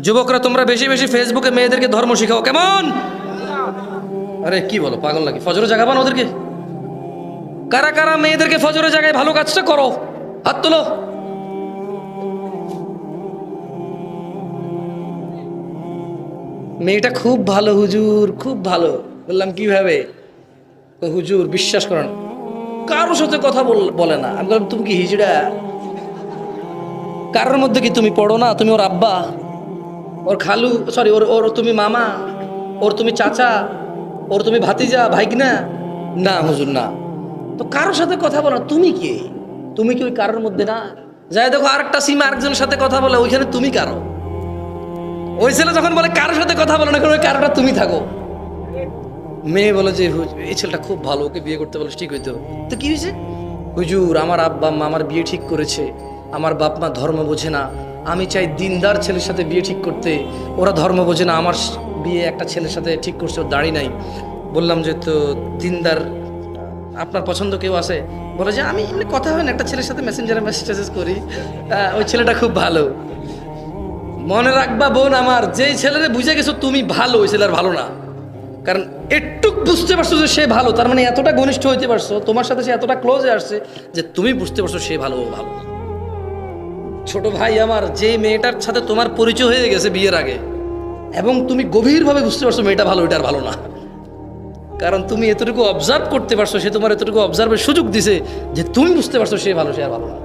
যুবকরা তোমরা বেশি বেশি ফেসবুকে মেয়েদেরকে ধর্ম শিখাও, কেমন? আরে কি বলো, পাগল নাকি? ফজরে জাগাবা না ওদেরকে? কারা কারা মেয়েদেরকে ফজরে জাগায় ভালো কাজটা করো, হাত তোলো। মেয়েটা খুব ভালো হুজুর, খুব ভালো। বললাম কিভাবে? হুজুর বিশ্বাস করেন কারোর সাথে কথা বলে না। আমি বললাম তুমি কি হিজড়া? কারোর মধ্যে কি তুমি পড়ো না? তুমি ওর আব্বা, ওর খালু, সরি ওর ওর তুমি মামা, ওর তুমি চাচা, ওর তুমি ভাতিজা ভাইগনা? না হুজুর না। তো কারোর সাথে কথা বলো না, তুমি কি? তুমি কি ওই কারোর মধ্যে না? যাই দেখো আরেকটা সিমা আরেকজনের সাথে কথা বলে, ওইখানে তুমি কারো। ওই ছেলে যখন বলে কারোর সাথে কথা বলো না, কারণ ওই কারোটা তুমি থাকো। মেয়ে বলে যে এই ছেলেটা খুব ভালো, ওকে বিয়ে করতে বলে ঠিক হইতো। তো কি হয়েছে? হুজুর আমার আব্বা আম্মা আমার বিয়ে ঠিক করেছে, আমার বাপ মা ধর্ম বোঝে না, আমি চাই দিনদার ছেলের সাথে বিয়ে ঠিক করতে, ওরা ধর্ম বোঝে না, আমার বিয়ে একটা ছেলের সাথে ঠিক করছে, ওর দাড়ি নাই। বললাম যে তো দিনদার আপনার পছন্দ কেউ আছে? বলে যে আমি এমনি কথা হয় না, একটা ছেলের সাথে মেসেঞ্জারে মেসেজ করি, ওই ছেলেটা খুব ভালো। মনে রাখবা বোন আমার, যেই ছেলেরে বুঝে গেছো তুমি ভালো, ওই ছেলের ভালো না। কারণ একটুক বুঝতে পারছো যে সে ভালো, তার মানে এতটা ঘনিষ্ঠ হইতে পারছো, তোমার সাথে সে এতটা ক্লোজে আসছে যে তুমি বুঝতে পারছো সে ভালো, ও ভালো। ছোট ভাই আমার, যে মেয়েটার সাথে তোমার পরিচয় হয়ে গেছে বিয়ের আগে, এবং তুমি গভীরভাবে বুঝতে পারছো মেয়েটা ভালো, এটা আর ভালো না, কারণ তুমি এতটুকু অবজার্ভ করতে পারছো, সে তোমার এতটুকু অবজার্ভের সুযোগ দিছে যে তুমি বুঝতে পারছো সে ভালো, সে আর ভালো না।